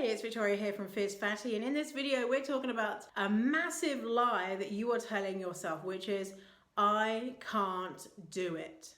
Hey, it's Victoria here from Fierce Fatty, and in this video we're talking about a massive lie that you are telling yourself, which is, I can't do it.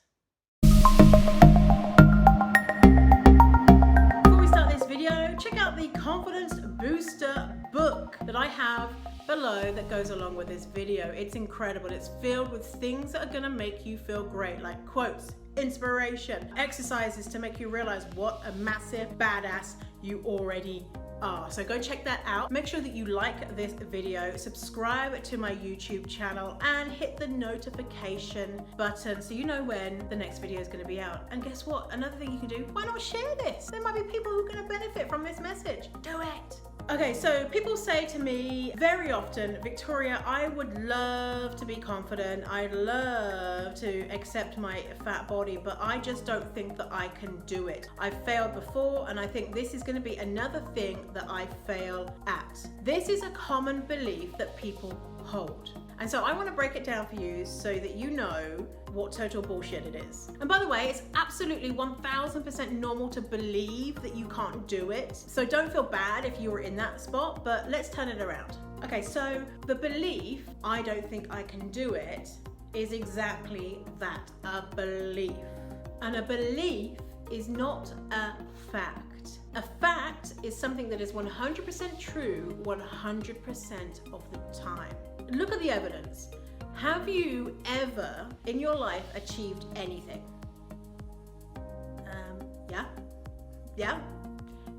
Before we start this video, check out the Confidence Booster book that I have below that goes along with this video. It's incredible. It's filled with things that are going to make you feel great, like quotes, inspiration, exercises to make you realize what a massive badass you already are. So go check that out. Make sure that you like this video, subscribe to my YouTube channel, and hit the notification button so you know when the next video is going to be out. And guess what? Another thing you can do, why not share this? There might be people who are going to benefit from this message. Do it. Okay, so people say to me very often, Victoria, I would love to be confident. I'd love to accept my fat body, but I just don't think that I can do it. I've failed before, and I think this is going to be another thing that I fail at. This is a common belief that people hold. And so I want to break it down for you so that you know what total bullshit it is. And by the way, it's absolutely 1000% normal to believe that you can't do it. So don't feel bad if you were in that spot, but let's turn it around. Okay, so the belief, I don't think I can do it, is exactly that, a belief. And a belief is not a fact. A fact is something that is 100% true 100% of the time. Look at the evidence. Have you ever in your life achieved anything? Yeah.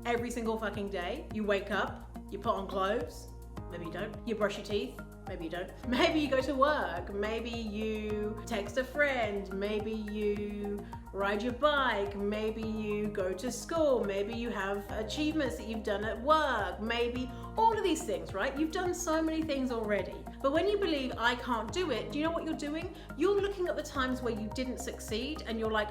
Every single fucking day. You wake up, you put on clothes, maybe you don't. You brush your teeth, maybe you don't. Maybe you go to work, maybe you text a friend, maybe you ride your bike, maybe you go to school, maybe you have achievements that you've done at work, maybe all of these things, right? You've done so many things already. But when you believe I can't do it, do you know what you're doing? You're looking at the times where you didn't succeed and you're like,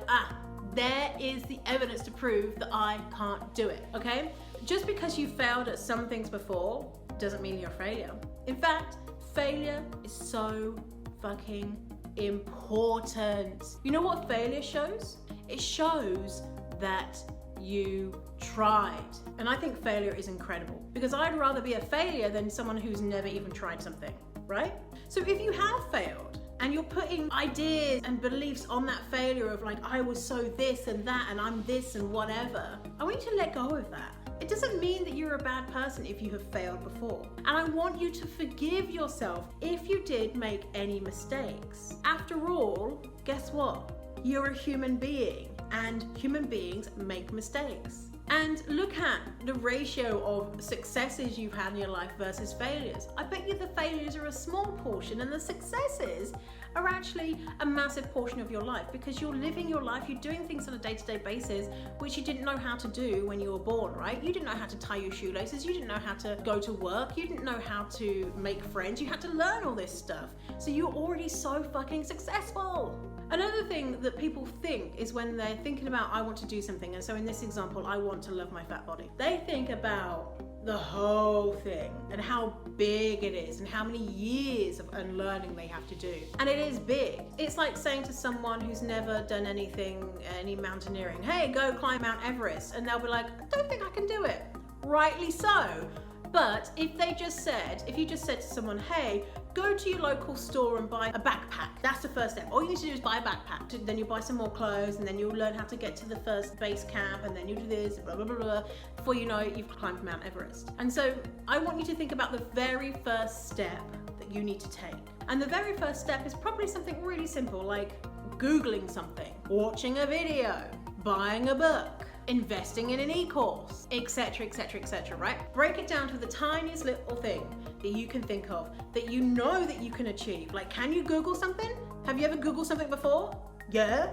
there is the evidence to prove that I can't do it, okay? Just because you failed at some things before doesn't mean you're a failure. In fact, failure is so fucking important. You know what failure shows? It shows that you tried. And I think failure is incredible because I'd rather be a failure than someone who's never even tried something, right? So if you have failed and you're putting ideas and beliefs on that failure of like, I was so this and that and I'm this and whatever, I want you to let go of that. It doesn't mean that you're a bad person if you have failed before. And I want you to forgive yourself if you did make any mistakes. After all, guess what? You're a human being and human beings make mistakes. And look at the ratio of successes you've had in your life versus failures. I bet you the failures are a small portion and the successes are actually a massive portion of your life because you're living your life, you're doing things on a day-to-day basis which you didn't know how to do when you were born, right? You didn't know how to tie your shoelaces, you didn't know how to go to work, you didn't know how to make friends, you had to learn all this stuff. So you're already so fucking successful. Another thing that people think is when they're thinking about, I want to do something, and so in this example, I want to love my fat body. They think about the whole thing and how big it is and how many years of unlearning they have to do. And it is big. It's like saying to someone who's never done any mountaineering, hey, go climb Mount Everest. And they'll be like, I don't think I can do it. Rightly so. But if you just said to someone, hey, go to your local store and buy a backpack. That's the first step. All you need to do is buy a backpack. Then you buy some more clothes, and then you'll learn how to get to the first base camp, and then you do this, blah, blah, blah, blah. Before you know it, you've climbed Mount Everest. And so I want you to think about the very first step that you need to take. And the very first step is probably something really simple, like Googling something, watching a video, buying a book, investing in an e-course, etc., etc., etc., right? Break it down to the tiniest little thing that you can think of, that you know that you can achieve. Like, can you Google something? Have you ever Googled something before? Yeah,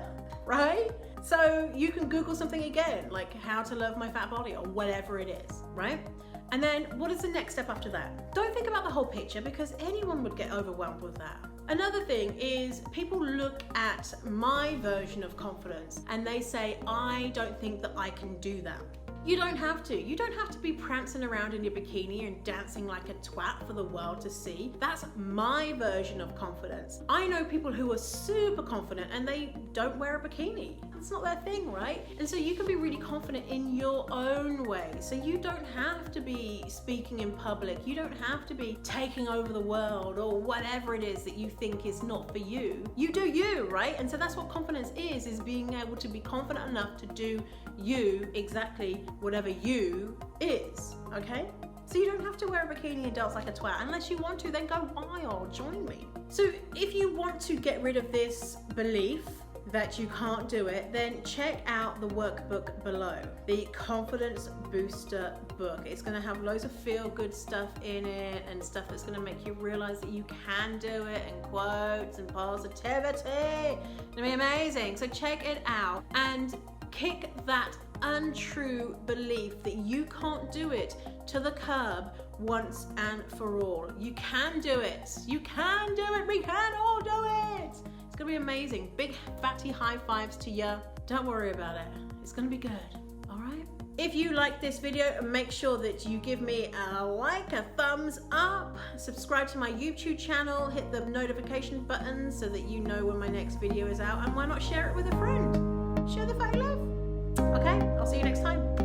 right? So you can Google something again, like how to love my fat body or whatever it is, right? And then what is the next step after that? Don't think about the whole picture because anyone would get overwhelmed with that. Another thing is people look at my version of confidence and they say, I don't think that I can do that. You don't have to. You don't have to be prancing around in your bikini and dancing like a twat for the world to see. That's my version of confidence. I know people who are super confident and they don't wear a bikini. It's not their thing, right? And so you can be really confident in your own way. So you don't have to be speaking in public. You don't have to be taking over the world or whatever it is that you think is not for you. You do you, right? And so that's what confidence is being able to be confident enough to do you, exactly whatever you is, okay? So you don't have to wear a bikini and dance like a twat. Unless you want to, then go wild, join me. So if you want to get rid of this belief that you can't do it, then check out the workbook below, the Confidence Booster book. It's going to have loads of feel-good stuff in it and stuff that's going to make you realize that you can do it, and quotes and positivity. It's going to be amazing. So check it out and kick that untrue belief that you can't do it to the curb once and for all. You can do it. You can do it. We can all do it. It's gonna be amazing. Big fatty high fives to you. Don't worry about it. It's gonna be good. All right? If you like this video, make sure that you give me a like, a thumbs up, subscribe to my YouTube channel, hit the notification button so that you know when my next video is out, and why not share it with a friend? Share the fake love. Okay, I'll see you next time.